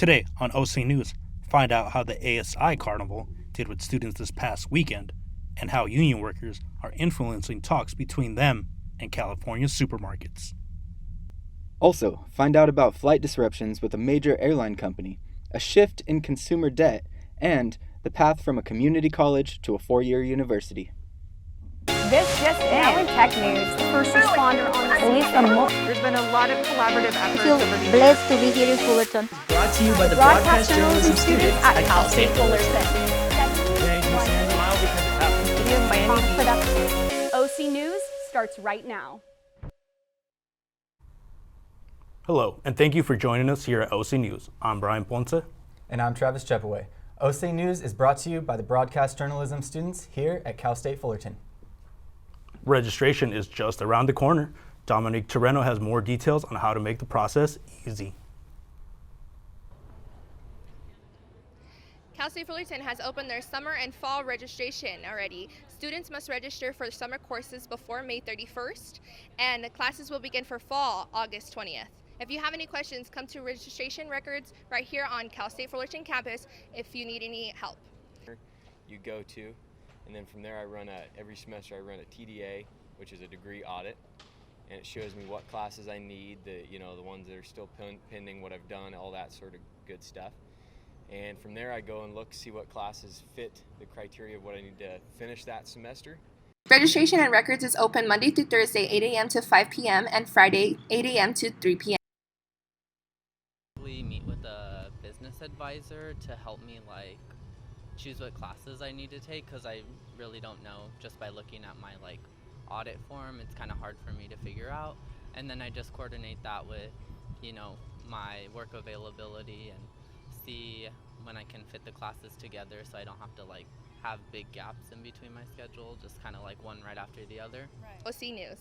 Today on OC News, find out how the ASI Carnival did with students this past weekend and how union workers are influencing talks between them and California's supermarkets. Also, find out about flight disruptions with a major airline company, a shift in consumer debt, and the path from a community college to a four-year university. This just now in tech news, the first responder on There's been a lot of collaborative efforts feel over the blessed to be here in Fullerton. Brought to you by the Broadcast Journalism students at Cal State Fullerton. OC News starts right now. Hello, and thank you for joining us here at OC News. I'm Brian Ponce. And I'm Travis Chepaway. OC News is brought to you by the Broadcast Journalism students here at Cal State Fullerton. Registration is just around the corner. Dominique Torreno has more details on how to make the process easy. Cal State Fullerton has opened their summer and fall registration already. Students must register for summer courses before May 31st, and the classes will begin for fall August 20th. If you have any questions, come to registration records right here on Cal State Fullerton campus if you need any help. You go to, and then from there every semester I run a TDA, which is a degree audit, and it shows me what classes I need, the ones that are still pending, what I've done, all that sort of good stuff. And from there I go and look, see what classes fit the criteria of what I need to finish that semester. Registration and records is open Monday through Thursday, 8 a.m. to 5 p.m. and Friday, 8 a.m. to 3 p.m. We meet with a business advisor to help me choose what classes I need to take, because I really don't know just by looking at my audit form. It's kind of hard for me to figure out, and then I just coordinate that with my work availability and see when I can fit the classes together, so I don't have to have big gaps in between my schedule, just kind of one right after the other. Right. OC News.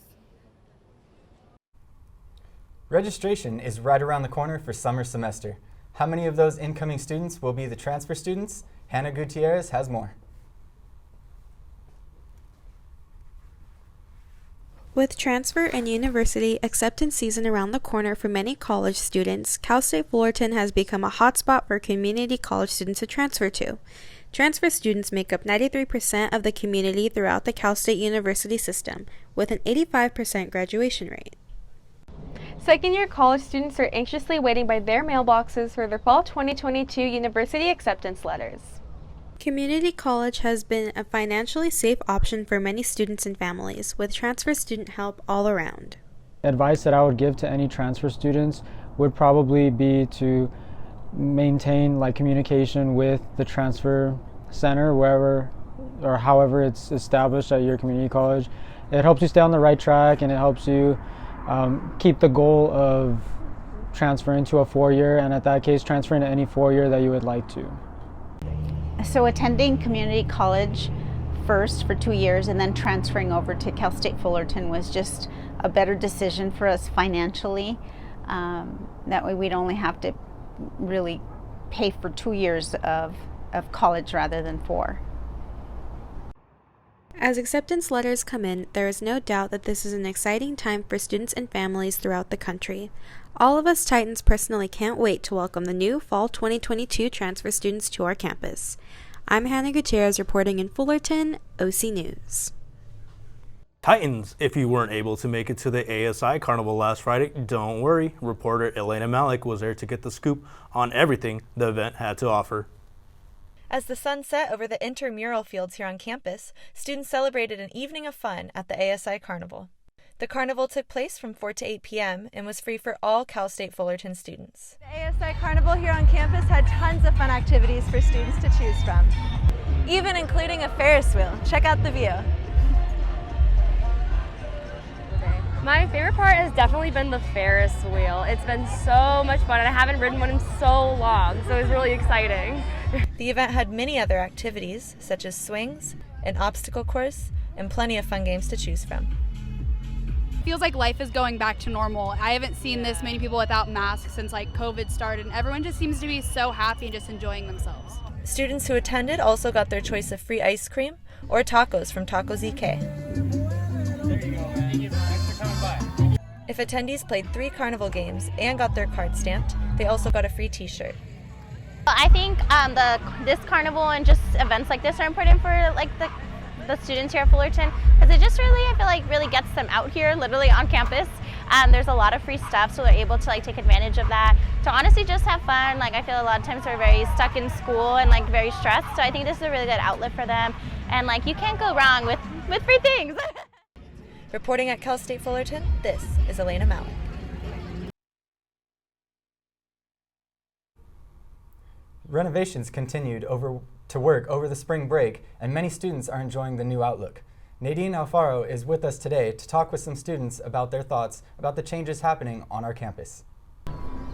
Registration is right around the corner for summer semester. How many of those incoming students will be the transfer students? Hannah Gutierrez has more. With transfer and university acceptance season around the corner for many college students, Cal State Fullerton has become a hotspot for community college students to transfer to. Transfer students make up 93% of the community throughout the Cal State University system, with an 85% graduation rate. Second-year college students are anxiously waiting by their mailboxes for their fall 2022 university acceptance letters. Community college has been a financially safe option for many students and families, with transfer student help all around. Advice that I would give to any transfer students would probably be to maintain communication with the transfer center wherever or however it's established at your community college. It helps you stay on the right track, and it helps you keep the goal of transferring to a four-year, and at that case transferring to any four-year that you would like to. So attending community college first for 2 years and then transferring over to Cal State Fullerton was just a better decision for us financially. That way we'd only have to really pay for 2 years of college rather than 4. As acceptance letters come in, there is no doubt that this is an exciting time for students and families throughout the country. All of us Titans personally can't wait to welcome the new Fall 2022 transfer students to our campus. I'm Hannah Gutierrez reporting in Fullerton, OC News. Titans, if you weren't able to make it to the ASI Carnival last Friday, don't worry. Reporter Elena Malik was there to get the scoop on everything the event had to offer. As the sun set over the intramural fields here on campus, students celebrated an evening of fun at the ASI Carnival. The carnival took place from 4 to 8 p.m. and was free for all Cal State Fullerton students. The ASI Carnival here on campus had tons of fun activities for students to choose from, even including a Ferris wheel. Check out the view. My favorite part has definitely been the Ferris wheel. It's been so much fun, and I haven't ridden one in so long, so it was really exciting. The event had many other activities, such as swings, an obstacle course, and plenty of fun games to choose from. It feels like life is going back to normal. I haven't seen this many people without masks since COVID started, and everyone just seems to be so happy and just enjoying themselves. Students who attended also got their choice of free ice cream or tacos from Taco ZK. There you go, man. You get some extra coming by. If attendees played 3 carnival games and got their card stamped, they also got a free t-shirt. I think this carnival and just events like this are important for like the students here at Fullerton, because it just really, I feel like, really gets them out here, literally on campus. There's a lot of free stuff, so they're able to like take advantage of that to honestly just have fun. Like I feel a lot of times we're very stuck in school and like very stressed, so I think this is a really good outlet for them. And like you can't go wrong with free things. Reporting at Cal State Fullerton, this is Elena Malik. Renovations continued to work over the spring break, and many students are enjoying the new outlook. Nadine Alfaro is with us today to talk with some students about their thoughts about the changes happening on our campus.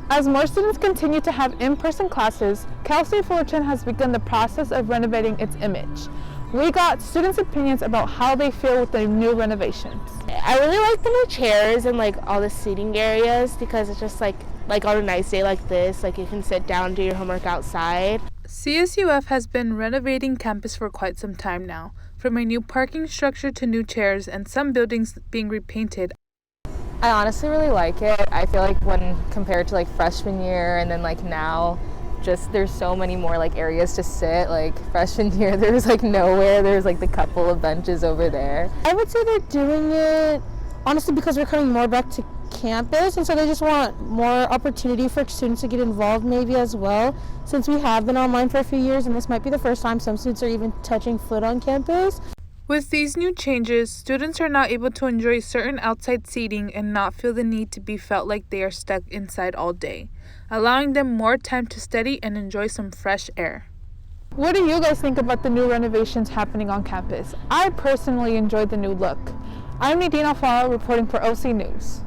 As more students continue to have in-person classes, Cal State Fullerton has begun the process of renovating its image. We got students' opinions about how they feel with the new renovations. I really like the new chairs and like all the seating areas, because it's just like on a nice day like this, like you can sit down, do your homework outside. CSUF has been renovating campus for quite some time now, from a new parking structure to new chairs and some buildings being repainted. I honestly really like it. I feel like when compared to like freshman year and then like now, just there's so many more like areas to sit. Like freshman year there was like nowhere, there's like the couple of benches over there. I would say they're doing it honestly because we're coming more back to campus, and so they just want more opportunity for students to get involved maybe as well, since we have been online for a few years and this might be the first time some students are even touching foot on campus. With these new changes, students are now able to enjoy certain outside seating and not feel the need to be felt like they are stuck inside all day, allowing them more time to study and enjoy some fresh air. What do you guys think about the new renovations happening on campus? I personally enjoyed the new look. I'm Nadine Alfaro reporting for OC News.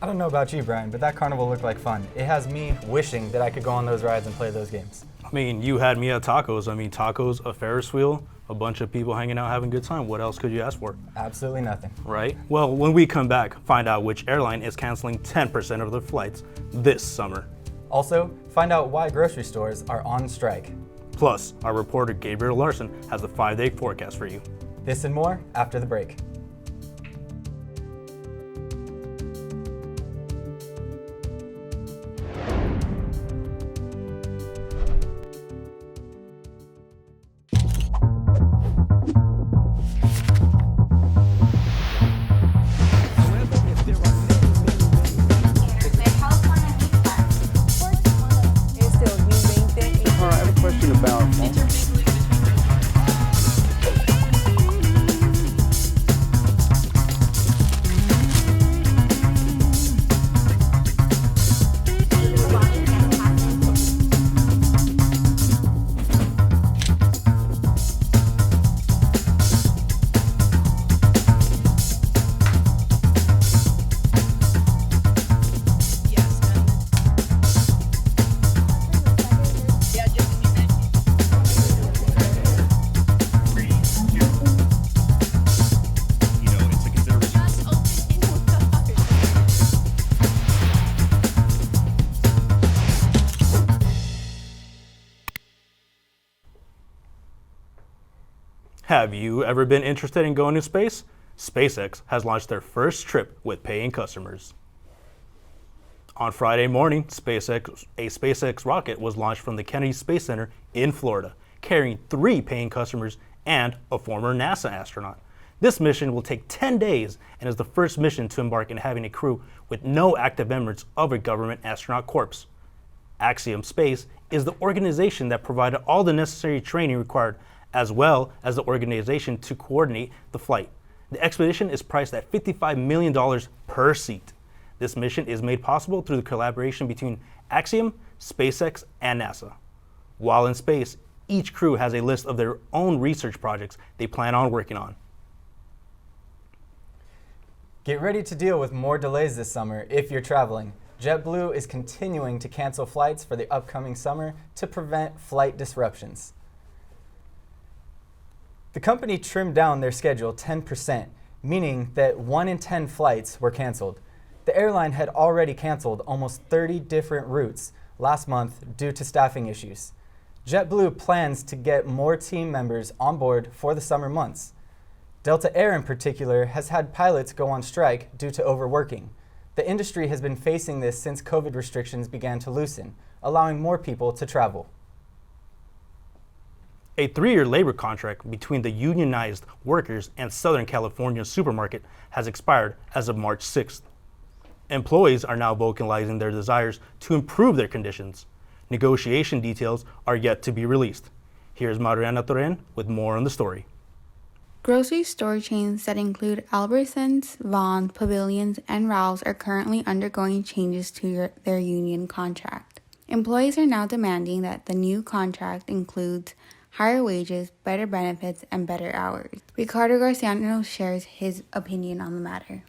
I don't know about you, Brian, but that carnival looked like fun. It has me wishing that I could go on those rides and play those games. I mean, you had me at tacos. I mean, tacos, a Ferris wheel, a bunch of people hanging out having a good time. What else could you ask for? Absolutely nothing. Right? Well, when we come back, find out which airline is canceling 10% of their flights this summer. Also, find out why grocery stores are on strike. Plus, our reporter Gabriel Larson has a 5-day forecast for you. This and more after the break. Have you ever been interested in going to space? SpaceX has launched their first trip with paying customers. On Friday morning, a SpaceX rocket was launched from the Kennedy Space Center in Florida, carrying 3 paying customers and a former NASA astronaut. This mission will take 10 days and is the first mission to embark in having a crew with no active members of a government astronaut corps. Axiom Space is the organization that provided all the necessary training required, as well as the organization to coordinate the flight. The expedition is priced at $55 million per seat. This mission is made possible through the collaboration between Axiom, SpaceX, and NASA. While in space, each crew has a list of their own research projects they plan on working on. Get ready to deal with more delays this summer if you're traveling. JetBlue is continuing to cancel flights for the upcoming summer to prevent flight disruptions. The company trimmed down their schedule 10%, meaning that 1 in 10 flights were canceled. The airline had already canceled almost 30 different routes last month due to staffing issues. JetBlue plans to get more team members on board for the summer months. Delta Air in particular has had pilots go on strike due to overworking. The industry has been facing this since COVID restrictions began to loosen, allowing more people to travel. A 3-year labor contract between the unionized workers and Southern California supermarket has expired as of March 6th. Employees are now vocalizing their desires to improve their conditions. Negotiation details are yet to be released. Here's Mariana Torren with more on the story. Grocery store chains that include Albertsons, Vons, Pavilions, and Ralphs are currently undergoing changes to their union contract. Employees are now demanding that the new contract includes higher wages, better benefits, and better hours. Ricardo Garciano shares his opinion on the matter.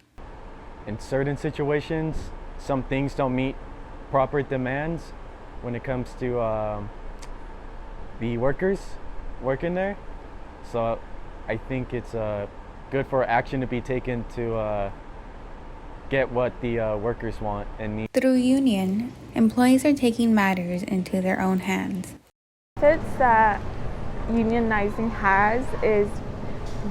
In certain situations, some things don't meet proper demands when it comes to the workers working there. So I think it's good for action to be taken to get what the workers want and need. Through union, employees are taking matters into their own hands. Benefits that unionizing has is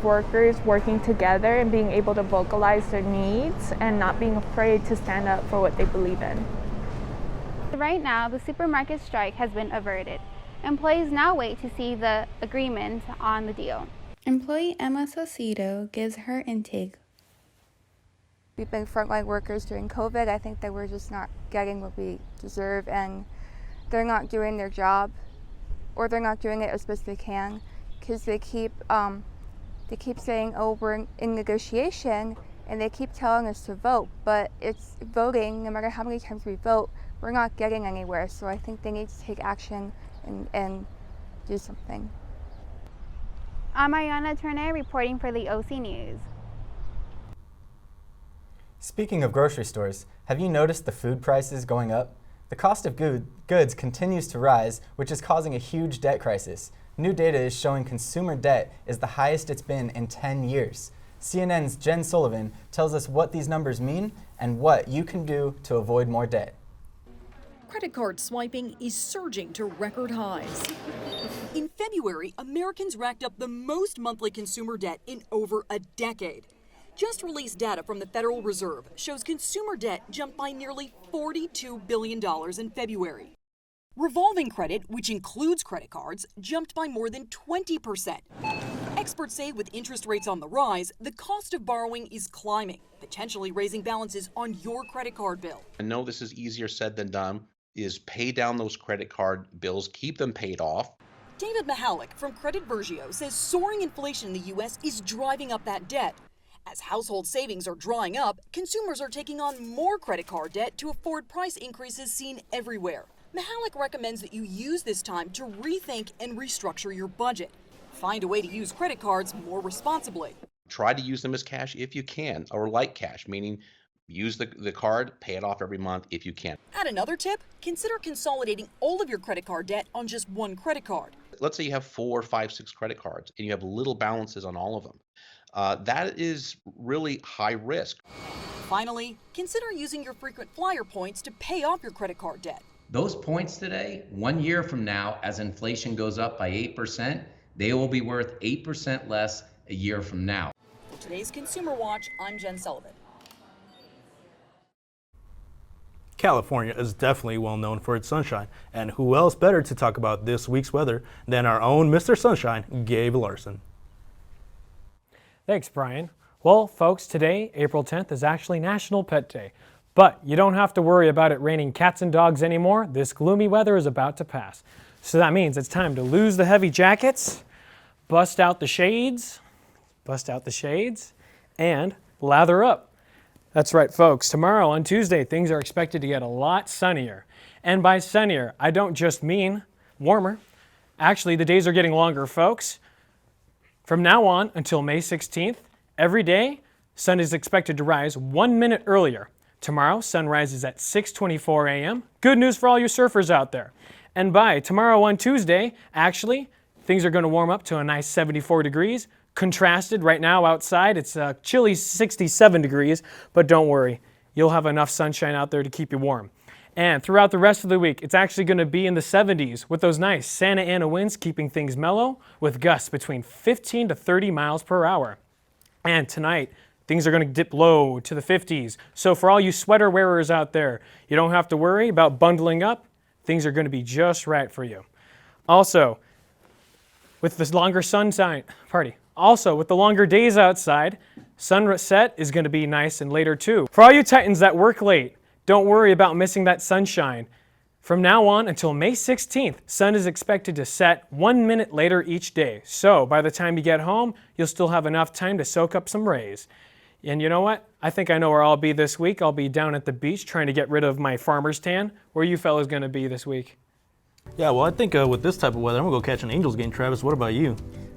workers working together and being able to vocalize their needs and not being afraid to stand up for what they believe in. Right now, the supermarket strike has been averted. Employees now wait to see the agreement on the deal. Employee Emma Saucedo gives her intake. We've been frontline workers during COVID. I think that we're just not getting what we deserve, and they're not doing their job, or they're not doing it as best they can, because they keep saying, oh, we're in negotiation, and they keep telling us to vote, but it's voting. No matter how many times we vote, we're not getting anywhere. So I think they need to take action and do something. I'm Mariana Turner reporting for the OC News. Speaking of grocery stores, have you noticed the food prices going up? The cost of goods continues to rise, which is causing a huge debt crisis. New data is showing consumer debt is the highest it's been in 10 years. CNN's Jen Sullivan tells us what these numbers mean and what you can do to avoid more debt. Credit card swiping is surging to record highs. In February, Americans racked up the most monthly consumer debt in over a decade. Just released data from the Federal Reserve shows consumer debt jumped by nearly $42 billion in February. Revolving credit, which includes credit cards, jumped by more than 20%. Experts say with interest rates on the rise, the cost of borrowing is climbing, potentially raising balances on your credit card bill. I know this is easier said than done, is pay down those credit card bills, keep them paid off. David Mihalik from Credit Vergio says soaring inflation in the U.S. is driving up that debt. As household savings are drying up, consumers are taking on more credit card debt to afford price increases seen everywhere. Mihalik recommends that you use this time to rethink and restructure your budget. Find a way to use credit cards more responsibly. Try to use them as cash if you can, or like cash, meaning use the card, pay it off every month if you can. Add another tip, consider consolidating all of your credit card debt on just one credit card. Let's say you have 4, 5, 6 credit cards and you have little balances on all of them. That is really high risk. Finally, consider using your frequent flyer points to pay off your credit card debt. Those points today, 1 year from now, as inflation goes up by 8%, they will be worth 8% less a year from now. For today's Consumer Watch, I'm Jen Sullivan. California is definitely well known for its sunshine, and who else better to talk about this week's weather than our own Mr. Sunshine, Gabe Larson. Thanks, Brian. Well, folks, today, April 10th, is actually National Pet Day. But you don't have to worry about it raining cats and dogs anymore. This gloomy weather is about to pass. So that means it's time to lose the heavy jackets, bust out the shades, and lather up. That's right, folks. Tomorrow on Tuesday, things are expected to get a lot sunnier. And by sunnier, I don't just mean warmer. Actually, the days are getting longer, folks. From now on until May 16th, every day, sun is expected to rise 1 minute earlier. Tomorrow, sun rises at 6:24 a.m. Good news for all you surfers out there. And by tomorrow on Tuesday, actually, things are going to warm up to a nice 74 degrees. Contrasted right now outside, it's a chilly 67 degrees, but don't worry, you'll have enough sunshine out there to keep you warm. And throughout the rest of the week, it's actually going to be in the 70s with those nice Santa Ana winds keeping things mellow with gusts between 15 to 30 miles per hour. And tonight, things are going to dip low to the 50s. So for all you sweater wearers out there, you don't have to worry about bundling up. Things are going to be just right for you. Also, with the longer with the longer days outside, sunset is going to be nice and later too. For all you Titans that work late, don't worry about missing that sunshine. From now on until May 16th, sun is expected to set 1 minute later each day. So by the time you get home, you'll still have enough time to soak up some rays. And you know what? I think I know where I'll be this week. I'll be down at the beach trying to get rid of my farmer's tan. Where are you fellas going to be this week? Yeah, well, I think with this type of weather, I'm going to go catch an Angels game. Travis, what about you?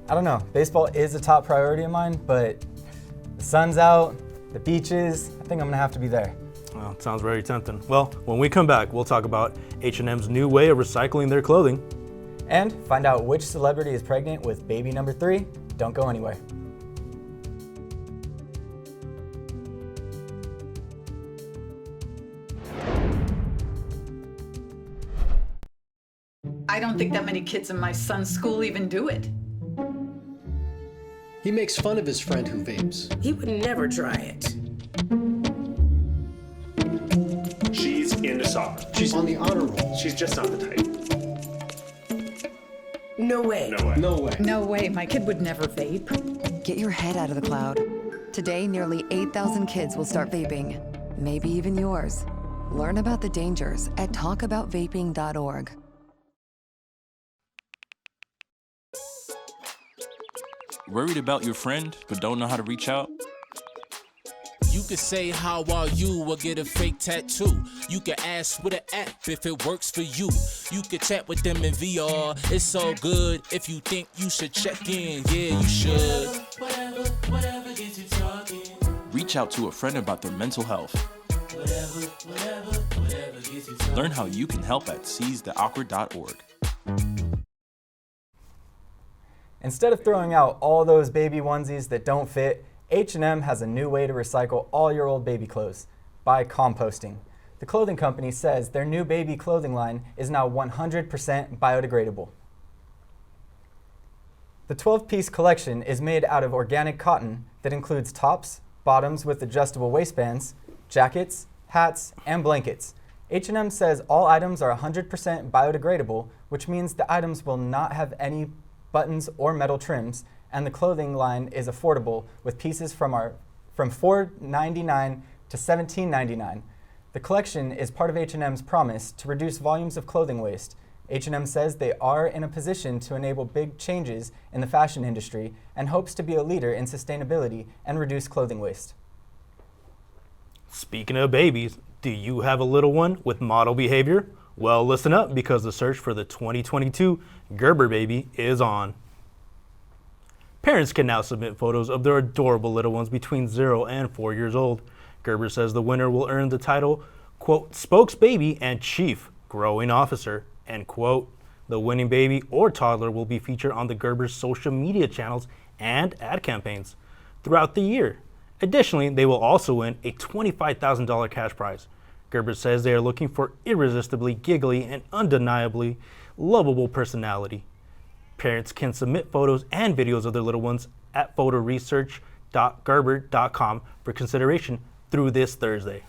I don't know. Baseball is a top priority of mine, but the sun's out, the beaches, I think I'm going to have to be there. Well, it sounds very tempting. Well, when we come back, we'll talk about H&M's new way of recycling their clothing. And find out which celebrity is pregnant with baby number 3. Don't go anywhere. I don't think that many kids in my son's school even do it. He makes fun of his friend who vapes. He would never try it. She's into soccer. She's on the honor roll. She's just not the type. No way. No way. No way. No way, my kid would never vape. Get your head out of the cloud. Today, nearly 8,000 kids will start vaping. Maybe even yours. Learn about the dangers at talkaboutvaping.org. Worried about your friend, but don't know how to reach out? You could say, how are you, or get a fake tattoo. You could ask with an app if it works for you. You could chat with them in VR, it's all good. If you think you should check in, yeah, you should. Whatever gets you talking. Reach out to a friend about their mental health. Whatever gets you talking. Learn how you can help at seizetheawkward.org. Instead of throwing out all those baby onesies that don't fit, H&M has a new way to recycle all your old baby clothes, by composting. The clothing company says their new baby clothing line is now 100% biodegradable. The 12-piece collection is made out of organic cotton that includes tops, bottoms with adjustable waistbands, jackets, hats, and blankets. H&M says all items are 100% biodegradable, which means the items will not have any buttons or metal trims, and the clothing line is affordable with pieces from $4.99 to $17.99. The collection is part of H&M's promise to reduce volumes of clothing waste. H&M says they are in a position to enable big changes in the fashion industry and hopes to be a leader in sustainability and reduce clothing waste. Speaking of babies, do you have a little one with model behavior? Well, listen up, because the search for the 2022 Gerber baby is on. Parents can now submit photos of their adorable little ones between 0 and 4 years old. Gerber says the winner will earn the title, quote, spokesbaby and chief growing officer, end quote. The winning baby or toddler will be featured on the Gerber's social media channels and ad campaigns throughout the year. Additionally, they will also win a $25,000 cash prize. Gerber says they are looking for irresistibly giggly and undeniably lovable personality. Parents can submit photos and videos of their little ones at photoresearch.gerber.com for consideration through this Thursday.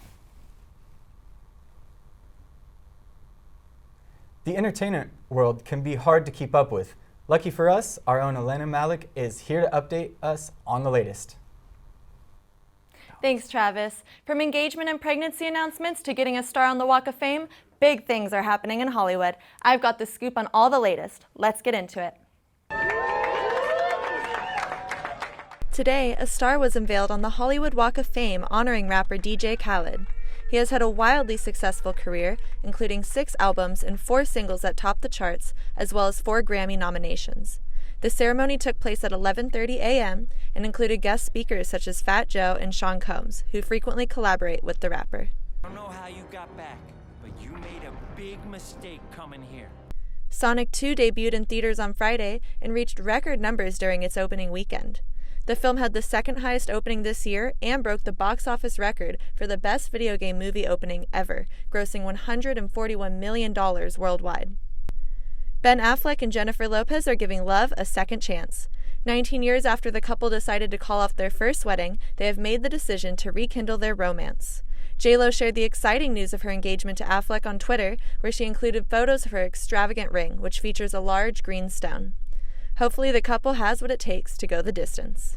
The entertainment world can be hard to keep up with. Lucky for us, our own Elena Malik is here to update us on the latest. Thanks, Travis. From engagement and pregnancy announcements to getting a star on the Walk of Fame, big things are happening in Hollywood. I've got the scoop on all the latest. Let's get into it. Today, a star was unveiled on the Hollywood Walk of Fame honoring rapper DJ Khaled. He has had a wildly successful career, including 6 albums and 4 singles that topped the charts, as well as 4 Grammy nominations. The ceremony took place at 11:30 a.m. and included guest speakers such as Fat Joe and Sean Combs, who frequently collaborate with the rapper. I don't know how you got back, but you made a big mistake coming here. Sonic 2 debuted in theaters on Friday and reached record numbers during its opening weekend. The film had the second highest opening this year and broke the box office record for the best video game movie opening ever, grossing $141 million worldwide. Ben Affleck and Jennifer Lopez are giving love a second chance. 19 years after the couple decided to call off their first wedding, they have made the decision to rekindle their romance. J.Lo shared the exciting news of her engagement to Affleck on Twitter, where she included photos of her extravagant ring, which features a large green stone. Hopefully the couple has what it takes to go the distance.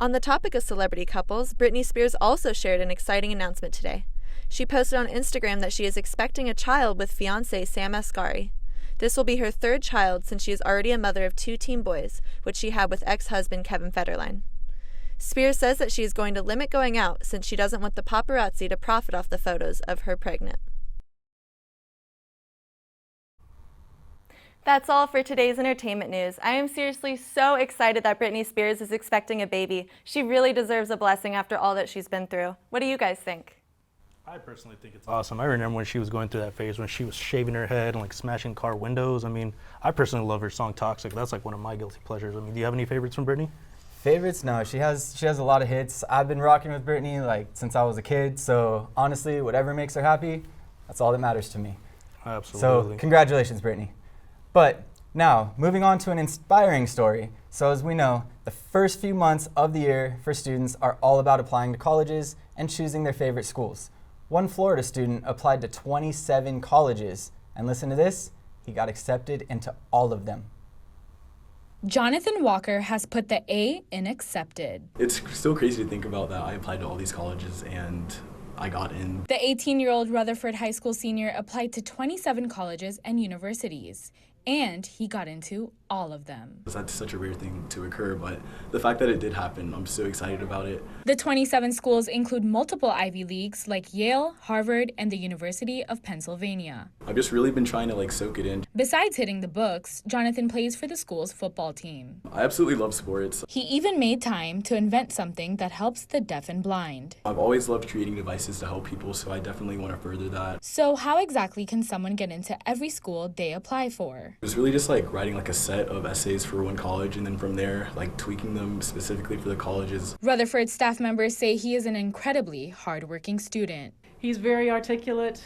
On the topic of celebrity couples, Britney Spears also shared an exciting announcement today. She posted on Instagram that she is expecting a child with fiancé Sam Asghari. This will be her third child since she is already a mother of 2 teen boys, which she had with ex-husband Kevin Federline. Spears says that she is going to limit going out since she doesn't want the paparazzi to profit off the photos of her pregnant. That's all for today's entertainment news. I am seriously so excited that Britney Spears is expecting a baby. She really deserves a blessing after all that she's been through. What do you guys think? I personally think it's awesome. I remember when she was going through that phase when she was shaving her head and like smashing car windows. I mean, I personally love her song Toxic. That's like one of my guilty pleasures. I mean, do you have any favorites from Britney? Favorites? No, she has a lot of hits. I've been rocking with Britney like since I was a kid, so honestly, whatever makes her happy, that's all that matters to me. Absolutely. So congratulations, Britney. But now, moving on to an inspiring story. So as we know, the first few months of the year for students are all about applying to colleges and choosing their favorite schools. One Florida student applied to 27 colleges, and listen to this, he got accepted into all of them. Jonathan Walker has put the A in accepted. It's still crazy to think about that I applied to all these colleges and I got in. The 18-year-old Rutherford High School senior applied to 27 colleges and universities, and he got into all of them. That's such a rare thing to occur, but the fact that it did happen, I'm so excited about it. The 27 schools include multiple Ivy Leagues like Yale, Harvard, and the University of Pennsylvania. I've just really been trying to soak it in. Besides hitting the books, Jonathan plays for the school's football team. I absolutely love sports. He even made time to invent something that helps the deaf and blind. I've always loved creating devices to help people, so I definitely want to further that. So how exactly can someone get into every school they apply for? It was really just writing a set of essays for one college and then from there tweaking them specifically for the colleges. Rutherford staff members say he is an incredibly hardworking student. He's very articulate,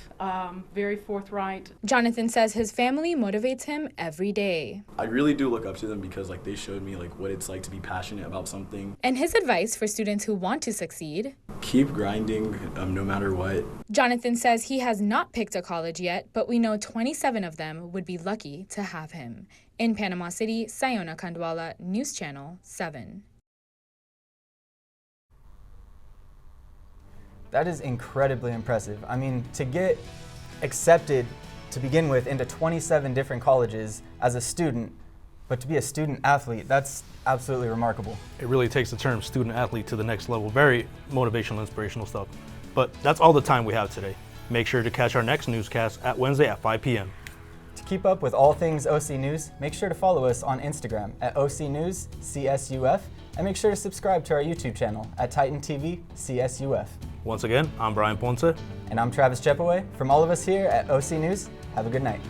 very forthright. Jonathan says his family motivates him every day. I really do look up to them because they showed me what it's like to be passionate about something. And his advice for students who want to succeed: keep grinding no matter what. Jonathan says he has not picked a college yet, but we know 27 of them would be lucky to have him. In Panama City, Sayona Kandwala, News Channel 7. That is incredibly impressive. I mean, to get accepted to begin with into 27 different colleges as a student, but to be a student athlete, that's absolutely remarkable. It really takes the term student athlete to the next level. Very motivational, inspirational stuff. But that's all the time we have today. Make sure to catch our next newscast at Wednesday at 5 p.m. To keep up with all things OC News, make sure to follow us on Instagram at OC News CSUF, and make sure to subscribe to our YouTube channel at Titan TV CSUF. Once again, I'm Brian Ponce. And I'm Travis Chepaway. From all of us here at OC News, have a good night.